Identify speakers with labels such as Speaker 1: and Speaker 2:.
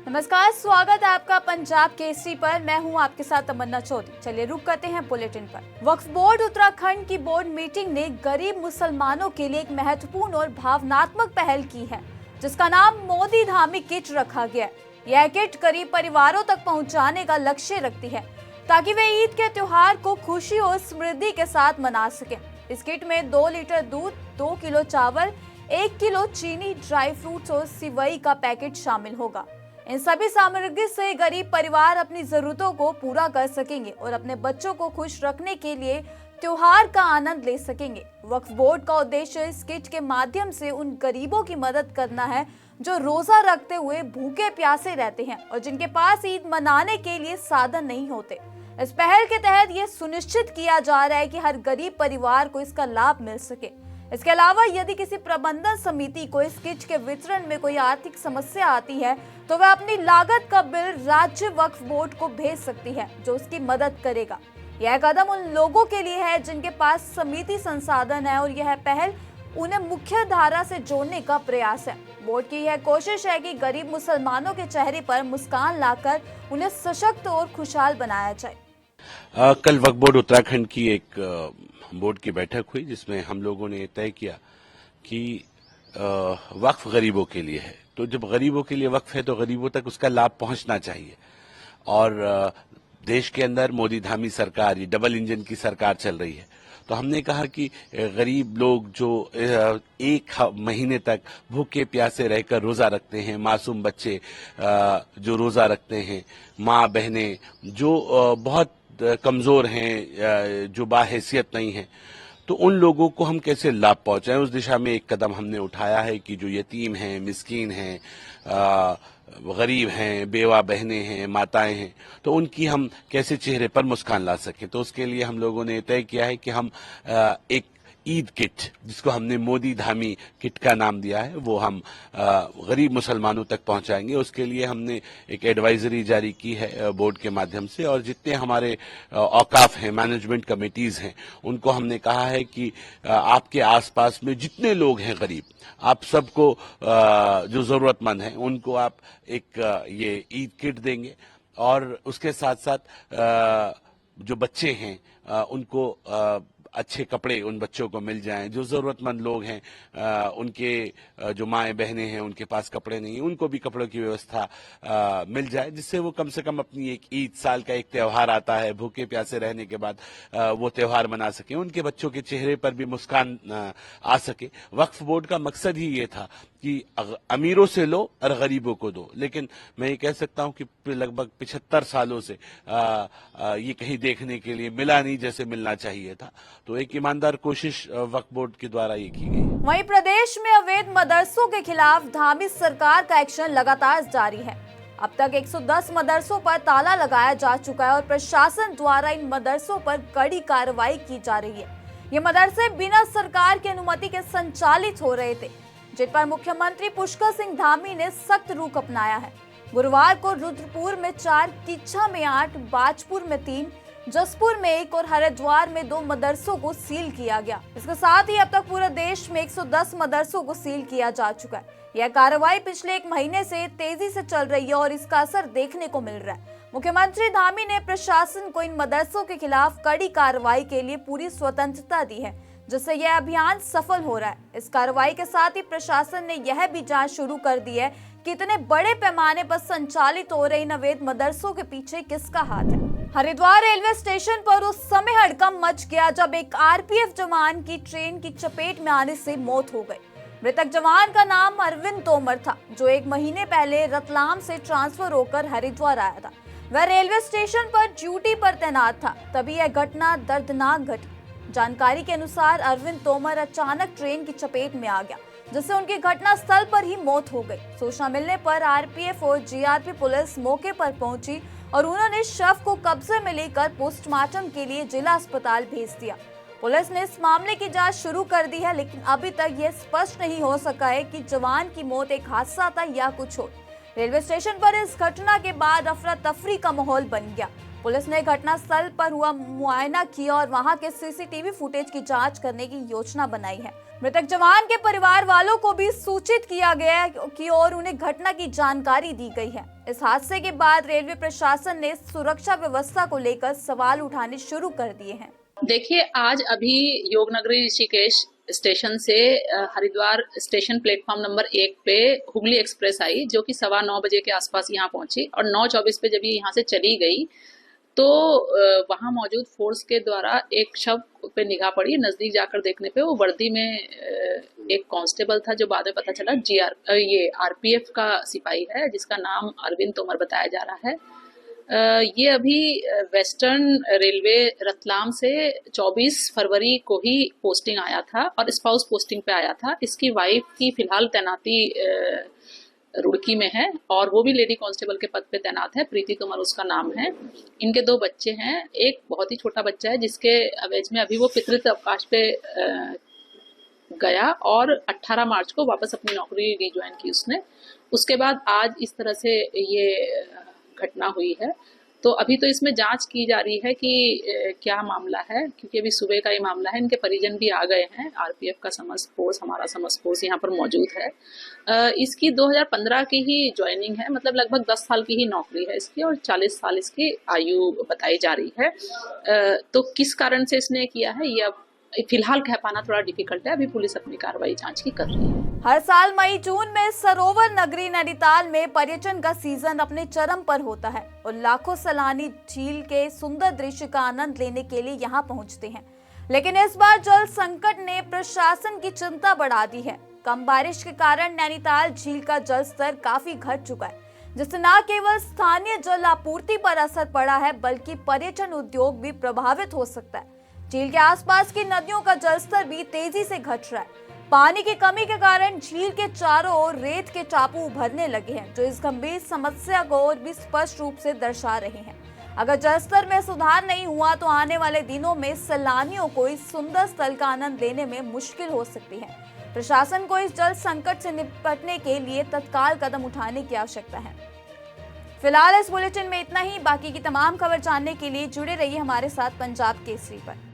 Speaker 1: नमस्कार, स्वागत है आपका पंजाब केसरी पर। मैं हूं आपके साथ तमन्ना चौधरी। चलिए रुक करते हैं बुलेटिन पर। वक्फ बोर्ड उत्तराखंड की बोर्ड मीटिंग ने गरीब मुसलमानों के लिए एक महत्वपूर्ण और भावनात्मक पहल की है, जिसका नाम मोदी धामी किट रखा गया है। यह किट गरीब परिवारों तक पहुंचाने का लक्ष्य रखती है, ताकि वे ईद के त्योहार को खुशी और समृद्धि के साथ मना सकें। इस किट में 2 लीटर दूध, 2 किलो चावल, 1 किलो चीनी, ड्राई फ्रूट्स और सिवई का पैकेट शामिल होगा। इन सभी सामग्री से गरीब परिवार अपनी जरूरतों को पूरा कर सकेंगे और अपने बच्चों को खुश रखने के लिए त्योहार का आनंद ले सकेंगे। वक्फ बोर्ड का उद्देश्य इस किट के माध्यम से उन गरीबों की मदद करना है जो रोजा रखते हुए भूखे प्यासे रहते हैं और जिनके पास ईद मनाने के लिए साधन नहीं होते। इस पहल के तहत यह सुनिश्चित किया जा रहा है कि हर गरीब परिवार को इसका लाभ मिल सके। इसके अलावा यदि किसी प्रबंधन समिति को इस किट के वितरण में कोई आर्थिक समस्या आती है, तो वह अपनी लागत का बिल राज्य वक्फ बोर्ड को भेज सकती है, जो उसकी मदद करेगा। यह कदम उन लोगों के लिए है जिनके पास समिति संसाधन है और यह पहल उन्हें मुख्य धारा से जोड़ने का प्रयास है। बोर्ड की यह कोशिश है कि गरीब मुसलमानों के चेहरे पर मुस्कान लाकर उन्हें सशक्त और खुशहाल बनाया जाए।
Speaker 2: कल वक्फ बोर्ड उत्तराखंड की एक बोर्ड की बैठक हुई, जिसमें हम लोगों ने तय किया कि वक्फ गरीबों के लिए है, तो जब गरीबों के लिए वक्फ है तो गरीबों तक उसका लाभ पहुंचना चाहिए। और देश के अंदर मोदी धामी सरकार, ये डबल इंजन की सरकार चल रही है, तो हमने कहा कि गरीब लोग जो 1 महीने तक भूखे प्यासे रहकर रोजा रखते हैं, मासूम बच्चे जो रोजा रखते हैं, माँ बहनें जो बहुत कमजोर हैं, जो बाहैसियत नहीं है, तो उन लोगों को हम कैसे लाभ पहुंचाएं, उस दिशा में एक कदम हमने उठाया है कि जो यतीम हैं, मिस्कीन हैं, गरीब हैं, बेवा बहनें हैं, माताएं हैं, तो उनकी हम कैसे चेहरे पर मुस्कान ला सकें। तो उसके लिए हम लोगों ने तय किया है कि हम एक ईद किट, जिसको हमने मोदी धामी किट का नाम दिया है, वो हम गरीब मुसलमानों तक पहुंचाएंगे। उसके लिए हमने एक एडवाइजरी जारी की है बोर्ड के माध्यम से, और जितने हमारे औकाफ हैं, मैनेजमेंट कमेटीज हैं, उनको हमने कहा है कि आपके आसपास में जितने लोग हैं गरीब, आप सबको जो जरूरतमंद हैं उनको आप एक ये ईद किट देंगे। और उसके साथ साथ जो बच्चे हैं उनको अच्छे कपड़े उन बच्चों को मिल जाएं। जो जरूरतमंद लोग हैं उनके जो माएँ बहनें हैं उनके पास कपड़े नहीं हैं, उनको भी कपड़ों की व्यवस्था मिल जाए, जिससे वो कम से कम अपनी एक ईद, साल का एक त्यौहार आता है, भूखे प्यासे रहने के बाद वो त्यौहार मना सके, उनके बच्चों के चेहरे पर भी मुस्कान आ सके। वक्फ बोर्ड का मकसद ही ये था कि अमीरों से लो और गरीबों को दो, लेकिन मैं ये कह सकता हूं कि लगभग 75 सालों से ये कहीं देखने के लिए मिला नहीं जैसे मिलना चाहिए था। तो एक ईमानदार कोशिश वक्फ बोर्ड के द्वारा ये की गई।
Speaker 1: वहीं प्रदेश में अवैध मदरसों के खिलाफ धामी सरकार का एक्शन लगातार जारी है। अब तक 110 मदरसों पर ताला लगाया जा चुका है और प्रशासन द्वारा इन मदरसों पर कड़ी कार्रवाई की जा रही है। ये मदरसे बिना सरकार की अनुमति के संचालित हो रहे थे, जिन पर मुख्यमंत्री पुष्कर सिंह धामी ने सख्त रुख अपनाया है। गुरुवार को रुद्रपुर में 4, किच्छा में 8, बाजपुर में 3, जसपुर में 1 और हरिद्वार में 2 मदरसों को सील किया गया। इसके साथ ही अब तक पूरे देश में 110 मदरसों को सील किया जा चुका है। यह कार्रवाई पिछले 1 महीने से तेजी से चल रही है और इसका असर देखने को मिल रहा है। मुख्यमंत्री धामी ने प्रशासन को इन मदरसों के खिलाफ कड़ी कार्रवाई के लिए पूरी स्वतंत्रता दी है, जिससे यह अभियान सफल हो रहा है। इस कार्रवाई के साथ ही प्रशासन ने यह भी जांच शुरू कर दी है कि इतने बड़े पैमाने पर संचालित हो रहे इन अवैध मदरसों के पीछे किसका हाथ है। हरिद्वार रेलवे स्टेशन पर उस समय हड़कंप मच गया जब एक आरपीएफ जवान की ट्रेन की चपेट में आने से मौत हो गई। मृतक जवान का नाम अरविंद तोमर था, जो 1 महीने पहले रतलाम से ट्रांसफर होकर हरिद्वार आया था। वह रेलवे स्टेशन पर ड्यूटी पर तैनात था, तभी यह घटना दर्दनाक घटी। जानकारी के अनुसार अरविंद तोमर अचानक ट्रेन की चपेट में आ गया, जिससे उनकी घटना स्थल पर ही मौत हो गई। सूचना मिलने पर आरपीएफ और जीआरपी पुलिस मौके पर पहुंची और उन्होंने शव को कब्जे में लेकर पोस्टमार्टम के लिए जिला अस्पताल भेज दिया। पुलिस ने इस मामले की जांच शुरू कर दी है, लेकिन अभी तक यह स्पष्ट नहीं हो सका है कि जवान की मौत एक हादसा था या कुछ और। रेलवे स्टेशन पर इस घटना के बाद अफरा तफरी का माहौल बन गया। पुलिस ने घटना स्थल पर हुआ मुआयना किया और वहां के सीसीटीवी फुटेज की जांच करने की योजना बनाई है। मृतक जवान के परिवार वालों को भी सूचित किया गया है कि और उन्हें घटना की जानकारी दी गई है। इस हादसे के बाद रेलवे प्रशासन ने सुरक्षा व्यवस्था को लेकर सवाल उठाने शुरू कर दिए हैं।
Speaker 3: देखिए, आज अभी योगनगरी ऋषिकेश स्टेशन से हरिद्वार स्टेशन प्लेटफॉर्म नंबर 1 पे हुगली एक्सप्रेस आई, जो कि 9:15 बजे के आसपास यहाँ पहुंची और 9:24 पे जब ये यहाँ से चली गई तो वहां मौजूद फोर्स के द्वारा एक शव पे निगाह पड़ी। नजदीक जाकर देखने पे वो वर्दी में एक कांस्टेबल था, जो बाद में पता चला ये आरपीएफ का सिपाही है, जिसका नाम अरविंद तोमर बताया जा रहा है। ये अभी वेस्टर्न रेलवे रतलाम से 24 फरवरी को ही पोस्टिंग आया था और स्पाउस पोस्टिंग पे आया था। इसकी वाइफ की फिलहाल तैनाती रुड़की में है और वो भी लेडी कांस्टेबल के पद पे तैनात है। प्रीति तोमर उसका नाम है। इनके 2 बच्चे हैं। एक बहुत ही छोटा बच्चा है जिसके अवैज में अभी वो पितृत्व अवकाश पे गया और 18 मार्च को वापस अपनी नौकरी रिज्वाइन की उसने। उसके बाद आज इस तरह से ये घटना हुई है। तो अभी तो इसमें जांच की जा रही है कि क्या मामला है, क्योंकि अभी सुबह का ही मामला है। इनके परिजन भी आ गए हैं। आरपीएफ का समस्त फोर्स, हमारा समस्त फोर्स यहाँ पर मौजूद है। इसकी 2015 की ही ज्वाइनिंग है, मतलब लगभग 10 साल की ही नौकरी है इसकी और 40 साल इसकी आयु बताई जा रही है। तो किस कारण से इसने किया है ये अब फिलहाल कह पाना थोड़ा डिफिकल्ट है। अभी पुलिस अपनी कार्रवाई जांच की कर रही है।
Speaker 1: हर साल मई जून में सरोवर नगरी नैनीताल में पर्यटन का सीजन अपने चरम पर होता है और लाखों सैलानी झील के सुंदर दृश्य का आनंद लेने के लिए यहां पहुंचते हैं। लेकिन इस बार जल संकट ने प्रशासन की चिंता बढ़ा दी है। कम बारिश के कारण नैनीताल झील का जल स्तर काफी घट चुका है, जिससे न केवल स्थानीय जल आपूर्ति पर असर पड़ा है बल्कि पर्यटन उद्योग भी प्रभावित हो सकता है। झील के आसपास की नदियों का जलस्तर भी तेजी से घट रहा है। पानी की कमी के कारण झील के चारों ओर रेत के टापू उभरने लगे हैं, जो इस गंभीर समस्या को और भी स्पष्ट रूप से दर्शा रहे हैं। अगर जलस्तर में सुधार नहीं हुआ तो आने वाले दिनों में सैलानियों को इस सुंदर स्थल का आनंद लेने में मुश्किल हो सकती है। प्रशासन को इस जल संकट से निपटने के लिए तत्काल कदम उठाने की आवश्यकता है। फिलहाल इस बुलेटिन में इतना ही। बाकी की तमाम खबर जानने के लिए जुड़े रहिए हमारे साथ पंजाब केसरी पर।